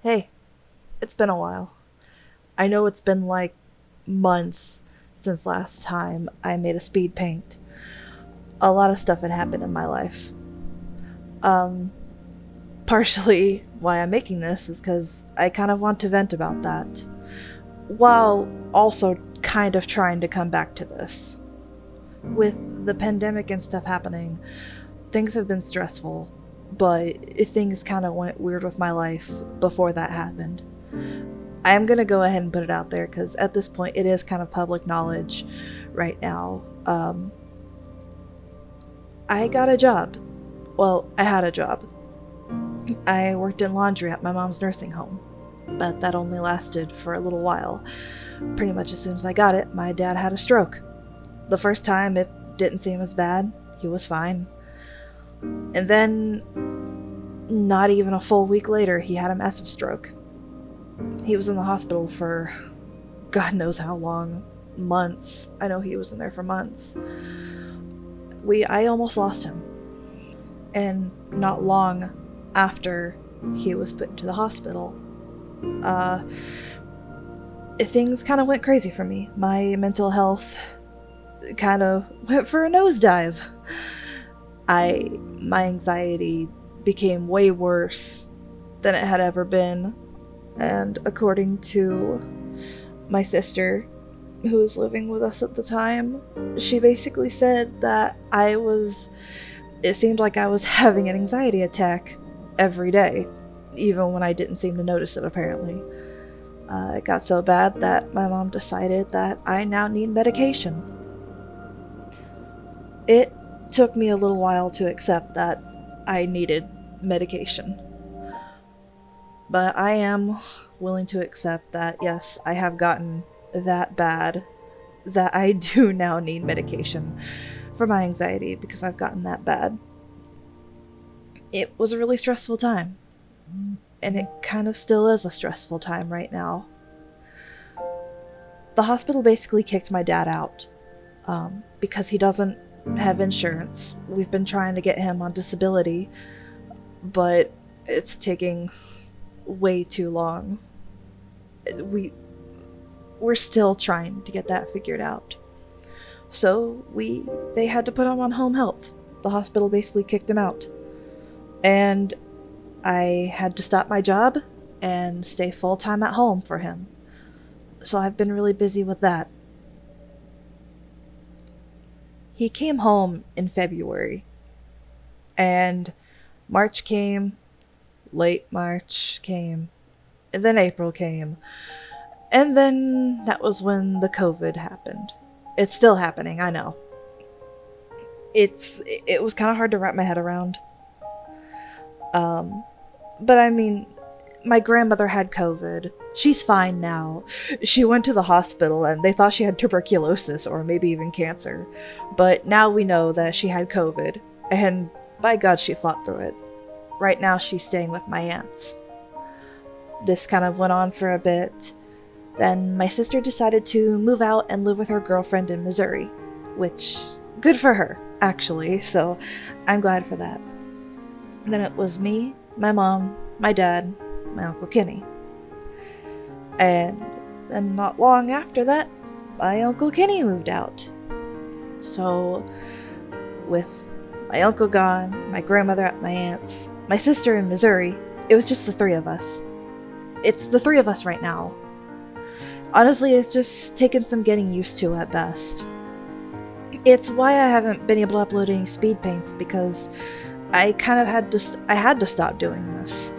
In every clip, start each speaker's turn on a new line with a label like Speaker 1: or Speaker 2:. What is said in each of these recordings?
Speaker 1: Hey, it's been a while. I know it's been like months since last time I made a speed paint. A lot of stuff had happened in my life. Um, Partially why I'm making this is because I kind of want to vent about that, while also kind of trying to come back to this. With the pandemic and stuff happening, things have been stressful, but things kind of went weird with my life before that happened. I am going to go ahead and put it out there because at this point it is kind of public knowledge right now. I got a job. Well, I had a job. I worked in laundry at my mom's nursing home, but that only lasted for a little while. Pretty much as soon as I got it, my dad had a stroke. The first time it didn't seem as bad, he was fine. And then, not even a full week later, he had a massive stroke. He was in the hospital for God knows how long. Months. I know he was in there for months. I almost lost him. And not long after he was put into the hospital, things kind of went crazy for me. My mental health kind of went for a nosedive. My anxiety became way worse than it had ever been. And according to my sister, who was living with us at the time, she basically said that it seemed like I was having an anxiety attack every day, even when I didn't seem to notice it, apparently. It got so bad that my mom decided that I now need medication. It took me a little while to accept that I needed medication. But I am willing to accept that, yes, I have gotten that bad that I do now need medication for my anxiety because I've gotten that bad. It was a really stressful time, and it kind of still is a stressful time right now. The hospital basically kicked my dad out because he doesn't have insurance. We've been trying to get him on disability, but it's taking way too long. We're still trying to get that figured out. So they had to put him on home health. The hospital basically kicked him out. And I had to stop my job and stay full-time at home for him. So I've been really busy with that. He came home in February. And March came, late March came, and then April came. And then that was when the COVID happened. It's still happening, I know. It was kind of hard to wrap my head around. But I mean, my grandmother had COVID. She's fine now. She went to the hospital and they thought she had tuberculosis or maybe even cancer. But now we know that she had COVID, and by God, she fought through it. Right now, she's staying with my aunts. This kind of went on for a bit. Then my sister decided to move out and live with her girlfriend in Missouri, which, good for her, actually, so I'm glad for that. Then it was me, my mom, my dad, my Uncle Kenny. And then not long after that, my Uncle Kenny moved out. So, with my uncle gone, my grandmother at my aunt's, my sister in Missouri, it was just the three of us. It's the three of us right now. Honestly, it's just taken some getting used to at best. It's why I haven't been able to upload any speed paints, because I kind of had to stop doing this.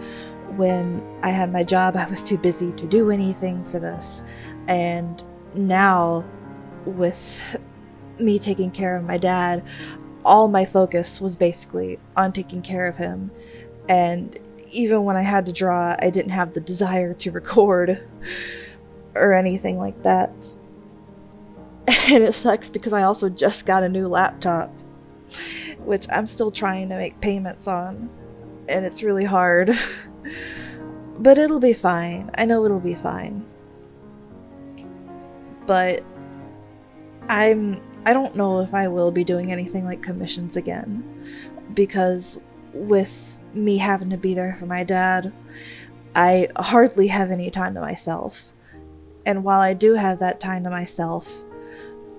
Speaker 1: When I had my job, I was too busy to do anything for this. And now, with me taking care of my dad, all my focus was basically on taking care of him. And even when I had to draw, I didn't have the desire to record or anything like that. And it sucks because I also just got a new laptop, which I'm still trying to make payments on, and it's really hard. But it'll be fine. I know it'll be fine. But I don't know if I will be doing anything like commissions again, because with me having to be there for my dad, I hardly have any time to myself. And while I do have that time to myself,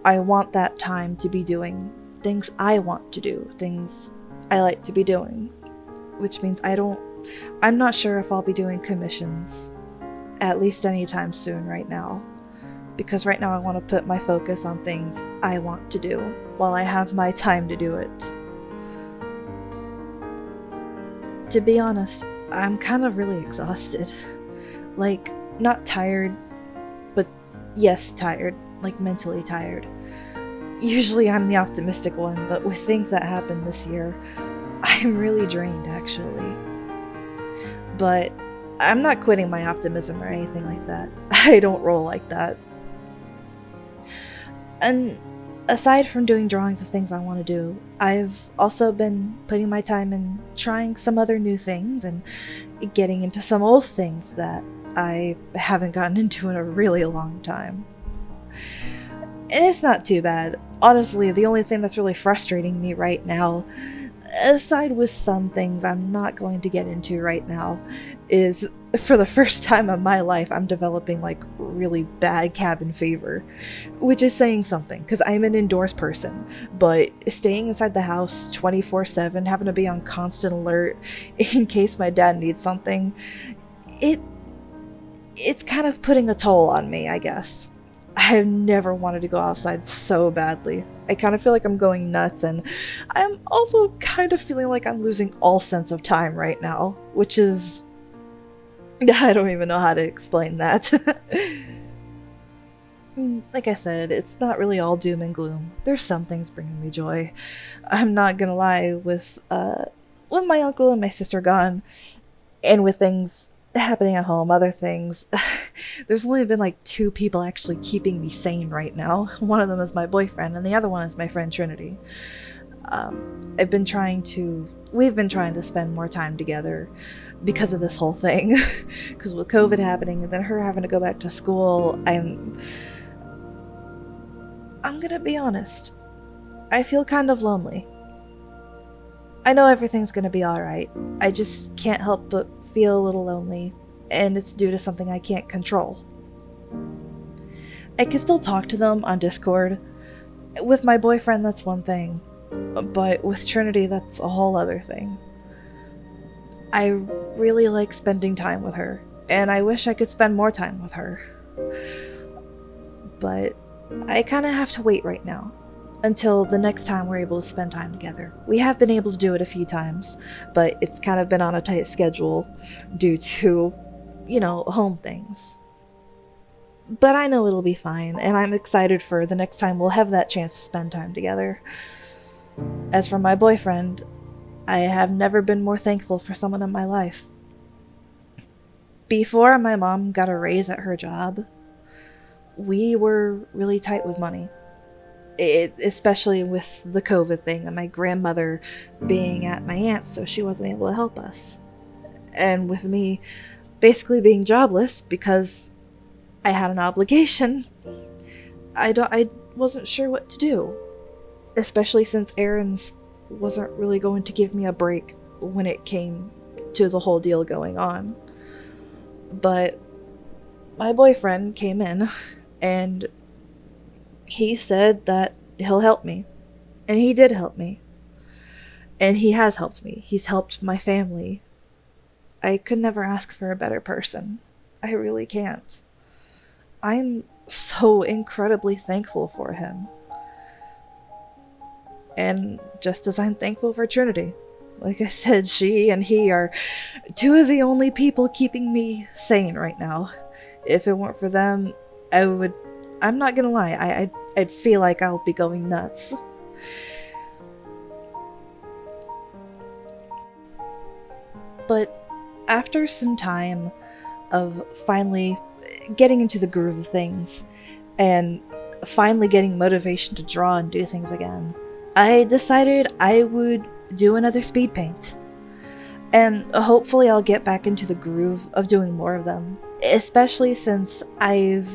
Speaker 1: I want that time to be doing things I want to do, things I like to be doing. Which means I'm not sure if I'll be doing commissions, at least anytime soon right now. Because right now I want to put my focus on things I want to do, while I have my time to do it. To be honest, I'm kind of really exhausted. Like, not tired, but yes, tired. Like, mentally tired. Usually I'm the optimistic one, but with things that happened this year, I'm really drained, actually. But I'm not quitting my optimism or anything like that. I don't roll like that. And aside from doing drawings of things I want to do, I've also been putting my time in trying some other new things and getting into some old things that I haven't gotten into in a really long time. And it's not too bad. Honestly, the only thing that's really frustrating me right now, aside with some things I'm not going to get into right now, is for the first time in my life I'm developing like really bad cabin fever, which is saying something because I'm an indoors person, but staying inside the house 24/7, having to be on constant alert in case my dad needs something, it's kind of putting a toll on me, I guess. I've never wanted to go outside so badly. I kind of feel like I'm going nuts, and I'm also kind of feeling like I'm losing all sense of time right now, which is... I don't even know how to explain that. Like I said, it's not really all doom and gloom. There's some things bringing me joy. I'm not gonna lie, with my uncle and my sister gone, and with things happening at home, other things, there's only been like 2 people actually keeping me sane right now. One of them is my boyfriend, and the other one is my friend Trinity. We've been trying to spend more time together because of this whole thing. Because with COVID happening and then her having to go back to school, I'm gonna be honest, I feel kind of lonely. I know everything's gonna be alright. I just can't help but feel a little lonely, and it's due to something I can't control. I can still talk to them on Discord. With my boyfriend, that's one thing, but with Trinity, that's a whole other thing. I really like spending time with her, and I wish I could spend more time with her. But I kind of have to wait right now, until the next time we're able to spend time together. We have been able to do it a few times, but it's kind of been on a tight schedule due to, home things. But I know it'll be fine, and I'm excited for the next time we'll have that chance to spend time together. As for my boyfriend, I have never been more thankful for someone in my life. Before my mom got a raise at her job, we were really tight with money. Especially with the COVID thing and my grandmother being at my aunt's, so she wasn't able to help us. And with me basically being jobless because I had an obligation, I wasn't sure what to do. Especially since Aaron's wasn't really going to give me a break when it came to the whole deal going on. But my boyfriend came in and he said that he'll help me. And he did help me. And he has helped me. He's helped my family. I could never ask for a better person. I really can't. I'm so incredibly thankful for him. And just as I'm thankful for Trinity. Like I said, she and he are 2 of the only people keeping me sane right now. If it weren't for them, I'm not gonna lie, I'd feel like I'll be going nuts. But after some time of finally getting into the groove of things, and finally getting motivation to draw and do things again, I decided I would do another Speedpaint. And hopefully I'll get back into the groove of doing more of them, especially since I've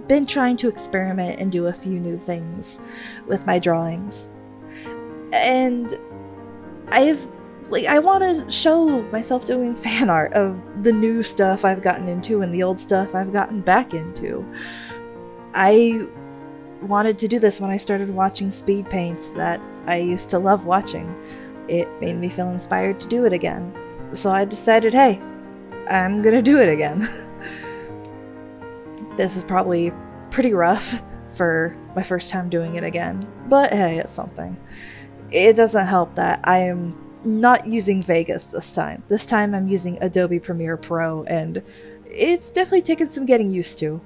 Speaker 1: been trying to experiment and do a few new things with my drawings. And I've Like, I want to show myself doing fan art of the new stuff I've gotten into and the old stuff I've gotten back into. I wanted to do this when I started watching Speedpaints that I used to love watching. It made me feel inspired to do it again. So I decided, hey, I'm gonna do it again. This is probably pretty rough for my first time doing it again, but hey, it's something. It doesn't help that I am not using Vegas this time. This time I'm using Adobe Premiere Pro, and it's definitely taken some getting used to.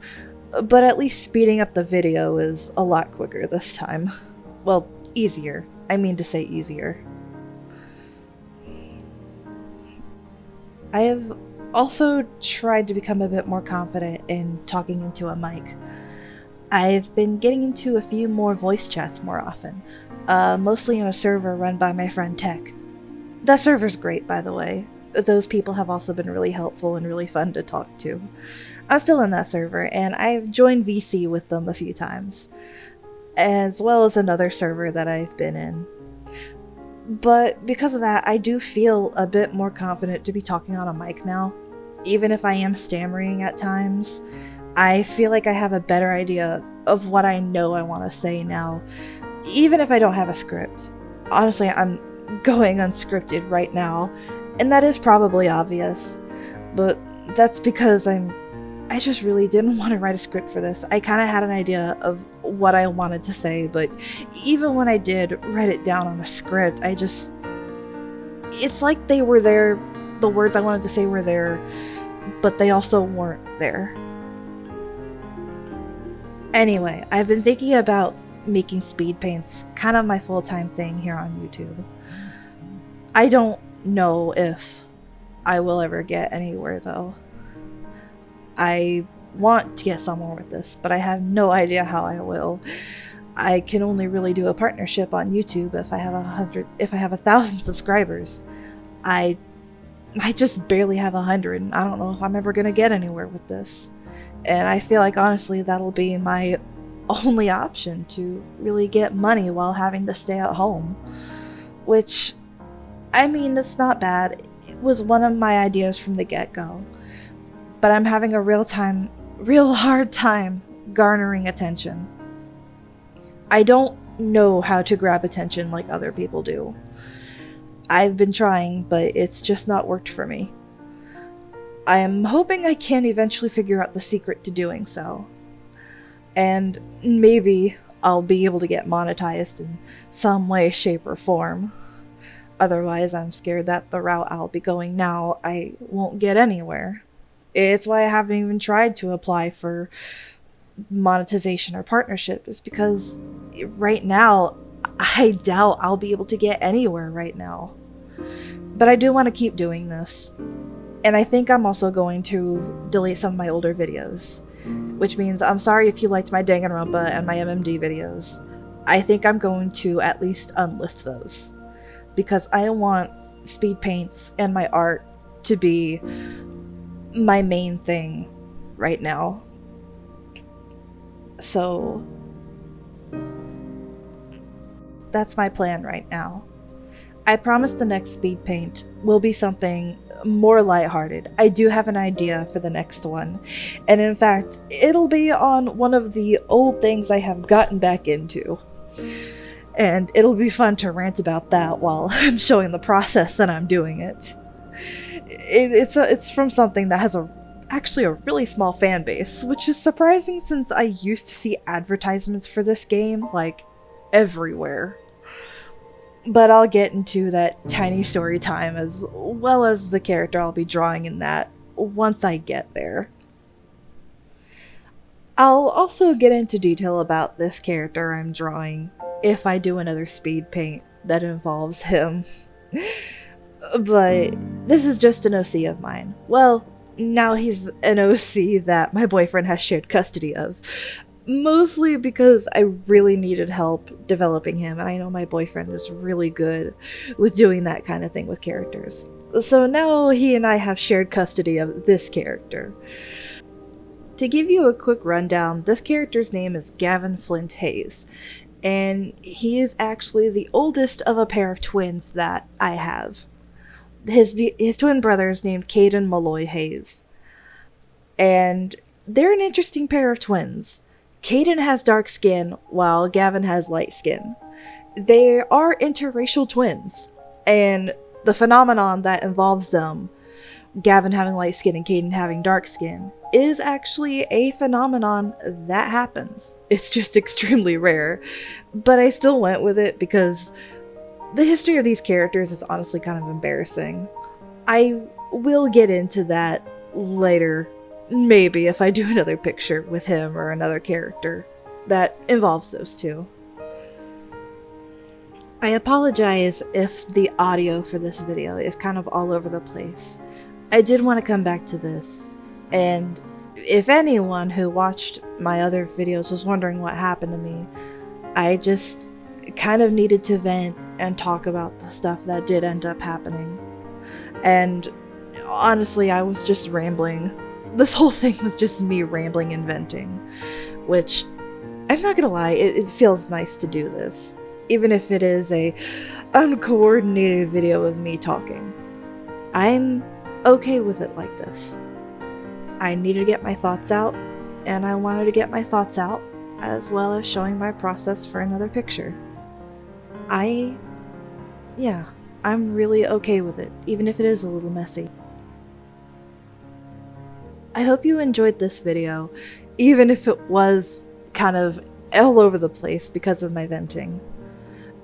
Speaker 1: But at least speeding up the video is a lot quicker this time. Well, easier. I mean to say easier. I have also tried to become a bit more confident in talking into a mic. I've been getting into a few more voice chats more often, mostly on a server run by my friend Tech. That server's great, by the way. Those people have also been really helpful and really fun to talk to. I'm still in that server, and I've joined VC with them a few times, as well as another server that I've been in. But because of that, I do feel a bit more confident to be talking on a mic now. Even if I am stammering at times, I feel like I have a better idea of what I know I want to say now, even if I don't have a script. Honestly, I'm going unscripted right now, and that is probably obvious, but that's because I just really didn't want to write a script for this. I kind of had an idea of what I wanted to say, but even when I did write it down on a script, it's like they were there, the words I wanted to say were there, but they also weren't there. Anyway, I've been thinking about making speed paints kind of my full-time thing here on YouTube. I don't know if I will ever get anywhere though. I want to get somewhere with this, but I have no idea how I will. I can only really do a partnership on YouTube if I have 1,000 subscribers. I just barely have 100, and I don't know if I'm ever gonna get anywhere with this. And I feel like honestly that'll be my only option to really get money while having to stay at home. Which, I mean, that's not bad. It was one of my ideas from the get-go. But I'm having a real hard time garnering attention. I don't know how to grab attention like other people do. I've been trying, but it's just not worked for me. I am hoping I can eventually figure out the secret to doing so. And maybe I'll be able to get monetized in some way, shape, or form. Otherwise, I'm scared that the route I'll be going now, I won't get anywhere. It's why I haven't even tried to apply for monetization or partnership, is because right now, I doubt I'll be able to get anywhere right now. But I do want to keep doing this. And I think I'm also going to delete some of my older videos. Which means I'm sorry if you liked my Danganronpa and my MMD videos. I think I'm going to at least unlist those. Because I want speed paints and my art to be my main thing right now. So that's my plan right now. I promise the next speed paint will be something more lighthearted. I do have an idea for the next one, and in fact, it'll be on one of the old things I have gotten back into. And it'll be fun to rant about that while I'm showing the process that I'm doing it. It's from something that has actually a really small fan base, which is surprising since I used to see advertisements for this game, like, everywhere. But I'll get into that tiny story time as well as the character I'll be drawing in that once I get there. I'll also get into detail about this character I'm drawing if I do another speed paint that involves him. But this is just an OC of mine. Well, now he's an OC that my boyfriend has shared custody of. Mostly because I really needed help developing him, and I know my boyfriend is really good with doing that kind of thing with characters. So now he and I have shared custody of this character. To give you a quick rundown, this character's name is Gavin Flint Hayes, and he is actually the oldest of a pair of twins that I have. his twin brothers named Caden Malloy Hayes. And they're an interesting pair of twins. Caden has dark skin while Gavin has light skin. They are interracial twins, and the phenomenon that involves them, Gavin having light skin and Caden having dark skin, is actually a phenomenon that happens. It's just extremely rare, but I still went with it because the history of these characters is honestly kind of embarrassing. I will get into that later, maybe if I do another picture with him or another character that involves those two. I apologize if the audio for this video is kind of all over the place. I did want to come back to this, and if anyone who watched my other videos was wondering what happened to me, I just kind of needed to vent and talk about the stuff that did end up happening. And honestly, I was just rambling. This whole thing was just me rambling and venting, which, I'm not gonna lie, it feels nice to do this, even if it is a uncoordinated video of me talking. I'm okay with it like this. I needed to get my thoughts out, and I wanted to get my thoughts out, as well as showing my process for another picture. I'm really okay with it, even if it is a little messy. I hope you enjoyed this video, even if it was kind of all over the place because of my venting.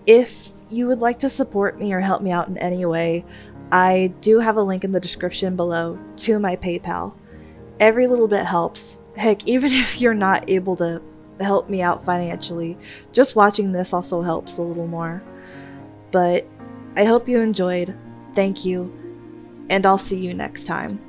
Speaker 1: If you would like to support me or help me out in any way, I do have a link in the description below to my PayPal. Every little bit helps. Heck, even if you're not able to help me out financially, just watching this also helps a little more. But I hope you enjoyed. Thank you, and I'll see you next time.